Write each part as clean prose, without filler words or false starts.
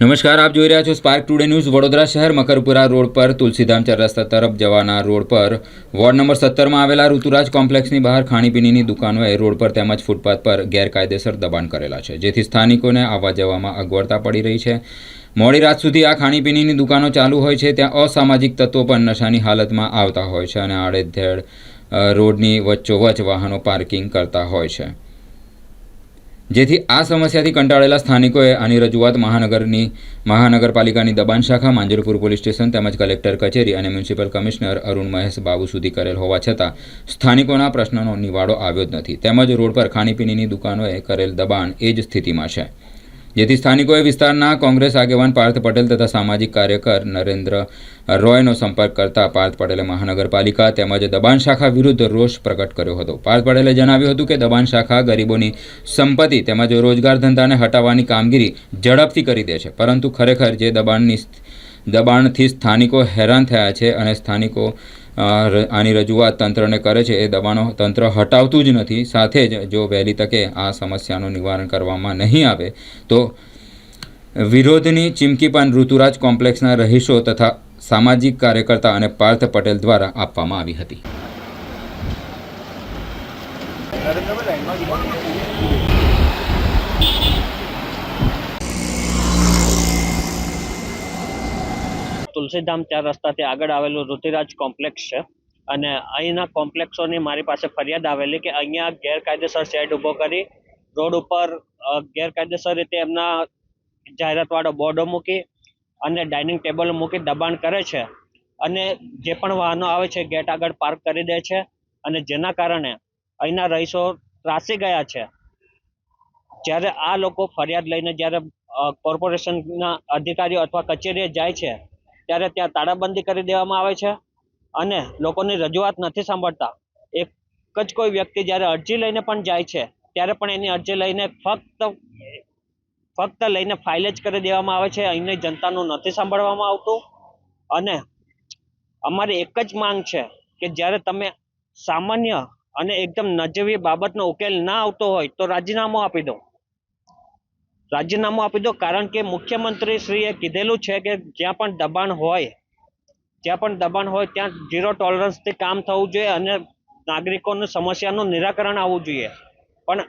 નમસ્કાર, આપ જોઈ રહ્યા છો સ્પાર્ક ટુડે ન્યૂઝ. વડોદરા શહેર મકરપુરા રોડ પર તુલસીધામ 4 રસ્તા તરફ જવાના રોડ પર વોર્ડ નંબર 17માં આવેલા ઋતુરાજ કોમ્પ્લેક્સની બહાર ખાણીપીણીની દુકાનોએ રોડ પર તેમજ ફૂટપાથ પર ગેરકાયદેસર દબાણ કરેલા છે, જેથી સ્થાનિકોને આવવા જવામાં અગવડતા પડી રહી છે. મોડી રાત સુધી આ ખાણીપીણીની દુકાનો ચાલુ હોય છે, ત્યાં અસામાજિક તત્વો પણ નશાની હાલતમાં આવતા હોય છે અને આડેધડ રોડની વચ્ચોવચ્ચ વાહનો પાર્કિંગ કરતા હોય છે, જેથી આ સમસ્યાથી કંટાળેલા સ્થાનિકોએ આની રજૂઆત મહાનગરપાલિકાની દબાણ શાખા, માંજલપુર પોલીસ સ્ટેશન તેમજ કલેક્ટર કચેરી અને મ્યુનિસિપલ કમિશનર અરુણ મહેશ બાબુ સુધી કરેલ હોવા છતાં સ્થાનિકોના પ્રશ્નનો નિવાડો આવ્યો જ નથી. તેમજ રોડ પર ખાણીપીણીની દુકાનોએ કરેલ દબાણ એ જ સ્થિતિમાં છે, જેથી સ્થાનિકોએ વિસ્તારના કોંગ્રેસ આગેવાન પાર્થ પટેલ તથા સામાજિક કાર્યકર નરેન્દ્ર રોયનો સંપર્ક કરતા પાર્થ પટેલે મહાનગરપાલિકા તેમજ દબાણ શાખા વિરુદ્ધ રોષ પ્રકટ કર્યો હતો. પાર્થ પટેલે જણાવ્યું હતું કે દબાણ શાખા ગરીબોની સંપત્તિ તેમજ રોજગાર ધંધાને હટાવવાની કામગીરી ઝડપથી કરી દે છે, પરંતુ ખરેખર જે દબાણથી સ્થાનિકો હેરાન થયા છે અને સ્થાનિકો આની રજૂઆત તંત્રને કરે છે, એ દબાણો તંત્ર હટાવતું જ નથી. સાથે જ જો વહેલી તકે આ સમસ્યાનું નિવારણ કરવામાં નહીં આવે તો વિરોધની ચીમકી પણ ઋતુરાજ કોમ્પ્લેક્સના રહીશો તથા સામાજિક કાર્યકર્તા અને પાર્થ પટેલ દ્વારા આપવામાં આવી હતી. તુલસીધામ 4 રસ્તાથી આગળ આવેલું ઋતુરાજ કોમ્પ્લેક્સ છે અને અહીંના કોમ્પ્લેક્સોની મારી પાસે ફરિયાદ આવેલી કે અહીંયા ગેરકાયદેસર શેડ ઊભો કરી રોડ ઉપર ગેરકાયદેસર રીતે એમના જાહેરાતવાળો બોર્ડો મૂકી અને ડાઇનિંગ ટેબલ મૂકી દબાણ કરે છે અને જે પણ વાહનો આવે છે ગેટ આગળ પાર્ક કરી દે છે અને જેના કારણે અહીંના રહીશો ત્રાસી ગયા છે. જ્યારે આ લોકો ફરિયાદ લઈને જ્યારે કોર્પોરેશનના અધિકારીઓ અથવા કચેરીએ જાય છે ત્યારે ત્યાં તાળાબંધી કરી દેવામાં આવે છે અને લોકોની રજૂઆત નથી સાંભળતા. એક જ કોઈ વ્યક્તિ જ્યારે અરજી લઈને પણ જાય છે ત્યારે પણ એની અરજી લઈને ફક્ત લઈને ફાઇલ જ કરી દેવામાં આવે છે. અહીંની જનતાનું નથી સાંભળવામાં આવતું અને અમારી એક જ માંગ છે કે જ્યારે તમે સામાન્ય અને એકદમ નજીવી બાબતનો ઉકેલ ના આવતો હોય તો રાજીનામું આપી દો. કારણ કે મુખ્યમંત્રી શ્રીએ કીધેલું છે કે જ્યાં પણ દબાણ હોય ત્યાં 0 ટોલરન્સથી કામ થવું જોઈએ અને નાગરિકોની સમસ્યાનું નિરાકરણ આવવું જોઈએ. પણ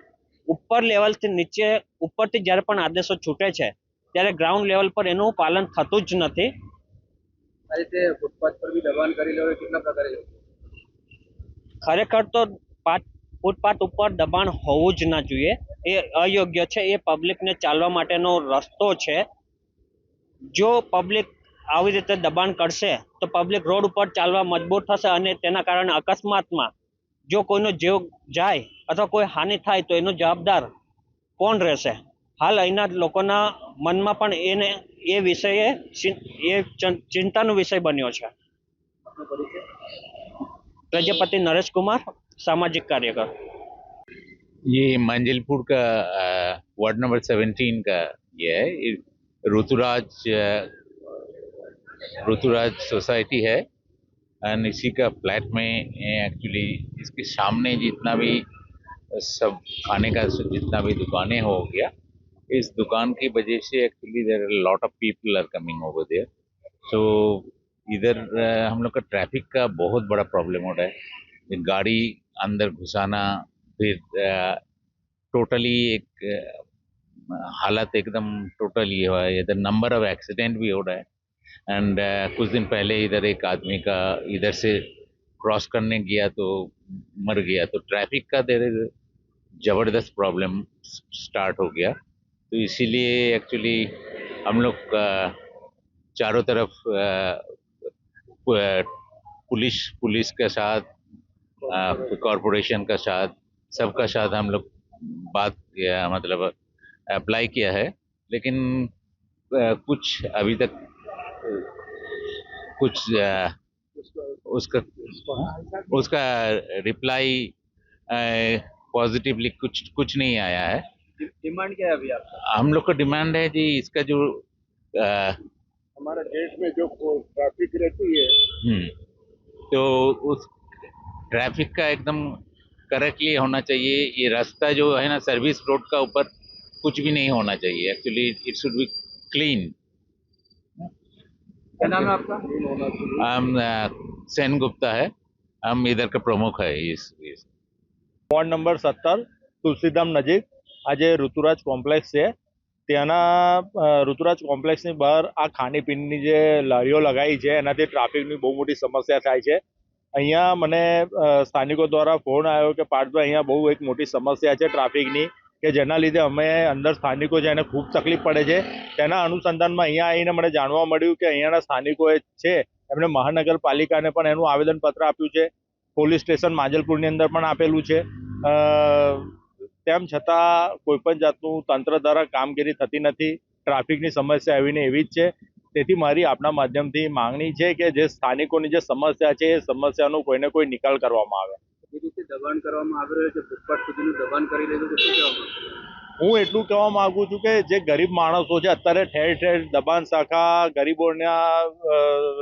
ઉપર લેવલથી નીચે ઉપરથી જ્યારે પણ આદેશો છૂટે છે ત્યારે ગ્રાઉન્ડ લેવલ પર એનું પાલન થતું જ નથી. આ રીતે ફૂટપાથ પર બી દબાણ કરી લો કેટલા પ્રકારે? ખરેખર તો ફૂટપાથ ઉપર દબાણ હોવું જ ના જોઈએ. એ અયોગ્ય છે. એ પબ્લિકને ચાલવા માટેનો રસ્તો છે. જો પબ્લિક આવી રીતે દબાણ કરશે તો પબ્લિક રોડ ઉપર ચાલવા મજબૂર થશે અને તેના કારણે અકસ્માતમાં જો કોઈનો જીવ જાય અથવા કોઈ હાનિ થાય તો એનો જવાબદાર કોણ રહેશે? હાલ અહીંના લોકોના મનમાં પણ એ વિષયે ચિંતાનો વિષય બન્યો છે. प्रजापति नरेश कुमार, सामाजिक कार्यकर। ये मंजिलपुर का वार्ड नंबर 17 का ये है, ऋतुराज सोसाइटी है एंड इसी का फ्लैट में एक्चुअली इसके सामने जितना भी सब खाने का जितना भी दुकानें हो गया, इस दुकान की वजह से actually there are lot of people are coming over there. So इधर हम लोग का ट्रैफिक का बहुत बड़ा प्रॉब्लम हो रहा है. गाड़ी अंदर घुसाना, फिर टोटली एक हालत एकदम टोटल ये हुआ है. इधर नंबर ऑफ एक्सीडेंट भी हो रहा है एंड कुछ दिन पहले इधर एक आदमी का इधर से क्रॉस करने गया तो मर गया. तो ट्रैफिक का देर ज़बरदस्त प्रॉब्लम स्टार्ट हो गया. तो इसीलिए एक्चुअली हम लोग चारों तरफ पुलिस के साथ, कॉरपोरेशन का साथ, सबका साथ हम लोग बात किया, मतलब अप्लाई किया है, लेकिन कुछ अभी तक कुछ उसका रिप्लाई पॉजिटिवली कुछ नहीं आया है. डिमांड क्या है अभी आपका? हम लोग का डिमांड है जी, इसका जो हमारा गेट में जो ट्रैफिक रहती है तो उस ट्रैफिक का एकदम करेक्टली होना चाहिए. ये रास्ता जो है ना सर्विस रोड का ऊपर कुछ भी नहीं होना चाहिए. Actually it should be clean. क्या नाम है आपका? हम सेन गुप्ता है, हम इधर का प्रमुख है इस વોર્ડ નંબર 17 તુલસીધામ નજીક આજે ઋતુરાજ કોમ્પ્લેક્સ છે. ત્યાંના ઋતુરાજ કોમ્પ્લેક્સની બહાર આ ખાણીપીણીની જે લારીઓ લગાવી છે એનાથી ટ્રાફિકની બહુ મોટી સમસ્યા થાય છે. અહીંયા મને સ્થાનિકો દ્વારા ફોન આવ્યો કે પાર્થભાઈ અહીંયા બહુ એક મોટી સમસ્યા છે ટ્રાફિકની, કે જેના લીધે અમે અંદર સ્થાનિકો છે એને ખૂબ તકલીફ પડે છે. તેના અનુસંધાનમાં અહીંયા આવીને મને જાણવા મળ્યું કે અહીંયાના સ્થાનિકોએ છે એમણે મહાનગરપાલિકાને પણ એનું આવેદનપત્ર આપ્યું છે, પોલીસ સ્ટેશન માંજલપુરની અંદર પણ આપેલું છે. તેમ છતાં કોઈ પણ જાતનું તંત્ર દ્વારા કામગીરી થતી નથી. ટ્રાફિકની સમસ્યા આવીને એવી જ છે. તેથી મારી આપના માધ્યમથી માંગણી છે કે જે સ્થાનિકોની જે સમસ્યા છે એ સમસ્યાનો કોઈને કોઈ નિકાલ કરવામાં આવે. જે રીતે દબાણ કરવામાં આવી રહ્યું છે, ફૂટપાથ સુધીનું દબાણ કરી લીધું છે, શું કહેવા માંગો છો? હું એટલું કહેવા માંગુ છું કે જે ગરીબ માણસો છે અત્યારે ઠેર ઠેર દબાણ શાખા ગરીબોના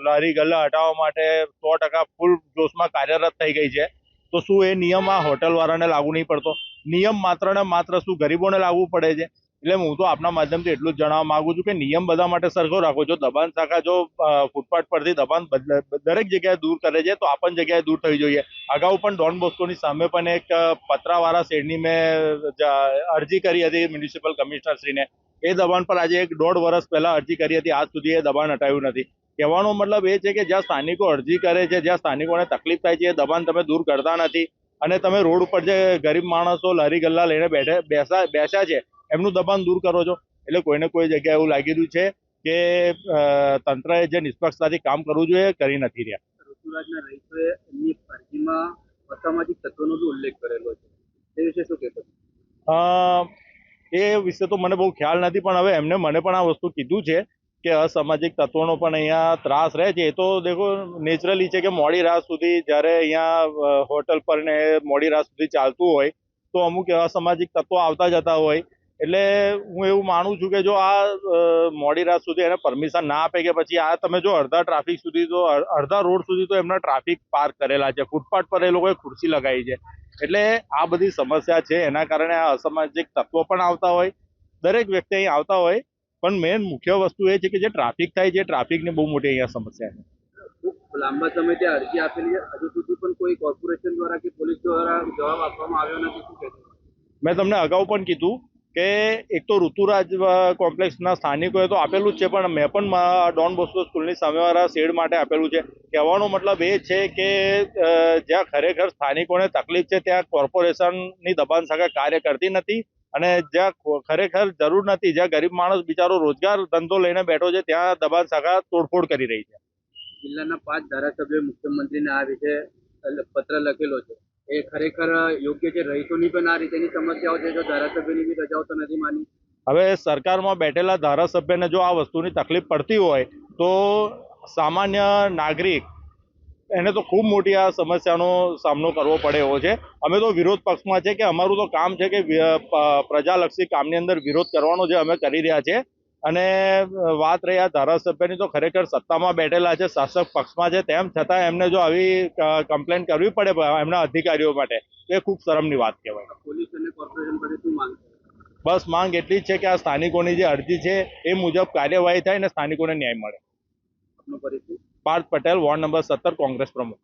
લારી ગલ્લા હટાવવા માટે 100% ફૂલ જોશમાં કાર્યરત થઈ ગઈ છે. તો શું એ નિયમ આ હોટલવાળાને લાગુ નહીં પડતો? નિયમ માત્ર ને માત્ર શું ગરીબોને લાગુ પડે છે? એટલે હું તો આપના માધ્યમથી એટલું જ જણાવવા માંગુ છું કે નિયમ બધા માટે સરખો રાખો. જો દબાણ શાખા જો ફૂટપાથ પરથી દબાણ દરેક જગ્યાએ દૂર કરે છે તો આ પણ જગ્યાએ દૂર થવી જોઈએ. અગાઉ પણ ડોન બોસ્કોની સામે પણ એક પતરાવાળા શેડની મેં અરજી કરી હતી મ્યુનિસિપલ કમિશનરશ્રીને. એ દબાણ પર આજે 1.5 વર્ષ પહેલા અરજી કરી હતી, આજ સુધી એ દબાણ હટાવ્યું નથી. કહેવાનો મતલબ એ છે કે જ્યાં સ્થાનિકો અરજી કરે છે, જ્યાં સ્થાનિકોને તકલીફ થાય છે, એ દબાણ તમે દૂર કરતા નથી. અને તમે રોડ ઉપર જે ગરીબ માણસો લારી ગલ્લા લઈને બેસ્યા છે એમનું દબાણ દૂર કરો છો. એટલે કોઈને કોઈ જગ્યાએ એવું લાગી રહ્યું છે કે તંત્રએ જે નિષ્પક્ષતાથી કામ કરવું જોઈએ કરી નથી રહ્યા. ઋતુરાજના રહીશોએ એમની અરજીમાં અસામાજિક તત્વોનો બી ઉલ્લેખ કરેલો છે, તે વિશે શું કહેશો? એ વિશે તો મને બહુ ખ્યાલ નથી, પણ હવે એમને મને પણ આ વસ્તુ કીધું છે કે અસામાજિક તત્વોનો પણ અહીંયા ત્રાસ રહે છે. એ તો દેખો નેચરલી છે કે મોડી રાત સુધી જ્યારે અહીંયા હોટલ પર ને મોડી રાત સુધી ચાલતું હોય તો અમુક એવા સામાજિક તત્વો આવતા જતા હોય. એટલે હું એવું માનું છું કે જો આ મોડી રાત સુધી એને પરમિશન ના આપે કે પછી આ તમે જો અડધા ટ્રાફિક સુધી તો અડધા રોડ સુધી તો એમના ટ્રાફિક પાર્ક કરેલા છે, ફૂટપાથ પર એ લોકોએ ખુરશી લગાવી છે. એટલે આ બધી સમસ્યા છે, એના કારણે આ અસામાજિક તત્વો પણ આવતા હોય, દરેક વ્યક્તિ અહીં આવતા હોય. પણ મેન મુખ્ય વસ્તુ એ છે કે જે ટ્રાફિક થાય છે, ટ્રાફિકની બહુ મોટી અહીંયા સમસ્યા છે. ખૂબ લાંબા સમયથી અરજી આપેલી છે, હજુ સુધી પણ કોઈ કોર્પોરેશન દ્વારા કે પોલીસ દ્વારા જવાબ આપવામાં આવ્યો નથી, શું કહેશો? મેં તમને અગાઉ પણ કીધું કે એક તો ઋતુરાજ કોમ્પ્લેક્સના સ્થાનિકોએ તો આપેલું જ છે, પણ મેં પણ ડોન બોસ્કો સ્કૂલની સામેવાળા શેડ માટે આપેલું છે. કહેવાનો મતલબ એ છે કે જ્યાં ખરેખર સ્થાનિકોને તકલીફ છે ત્યાં કોર્પોરેશનની દબાણ શાખા કાર્ય કરતી નથી, અને જ્યાં ખરેખર જરૂર નથી, જ્યાં ગરીબ માણસ બિચારો રોજગાર ધંધો લઈને બેઠો છે, ત્યાં દબાણ શાખા તોડફોડ કરી રહી છે. જિલ્લાના 5 ધારાસભ્યોએ મુખ્યમંત્રીને આ વિશે પત્ર લખેલો છે, એ ખરેખર યોગ્ય છે? રહીશોની પણ આ રીતેની સમસ્યાઓ છે, જો ધારાસભ્યની બી રજાઓ તો નથી માની. હવે સરકારમાં બેઠેલા ધારાસભ્યને જો આ વસ્તુની તકલીફ પડતી હોય તો સામાન્ય નાગરિક એને તો ખૂબ મોટી આ સમસ્યાનો સામનો કરવો પડે એવો છે. અમે તો વિરોધ પક્ષમાં છે કે અમારું તો કામ છે કે પ્રજાલક્ષી કામની અંદર વિરોધ કરવાનો જે અમે કરી રહ્યા છે. અને વાત રહી આ ધારાસભ્યની, તો ખરેખર સત્તામાં બેઠેલા છે, શાસક પક્ષમાં છે, તેમ છતાં એમને જો આવી કમ્પ્લેન કરવી પડે એમના અધિકારીઓ માટે, એ ખૂબ શરમની વાત કહેવાય. પોલીસ અને કોર્પોરેશન પાસે શું માંગ છે? બસ માંગ એટલી જ છે કે આ સ્થાનિકોની જે અરજી છે એ મુજબ કાર્યવાહી થાય અને સ્થાનિકોને ન્યાય મળે. આપનો પરિચય? પાર્થ પટેલ, વોર્ડ નંબર 17, કોંગ્રેસ પ્રમુખ.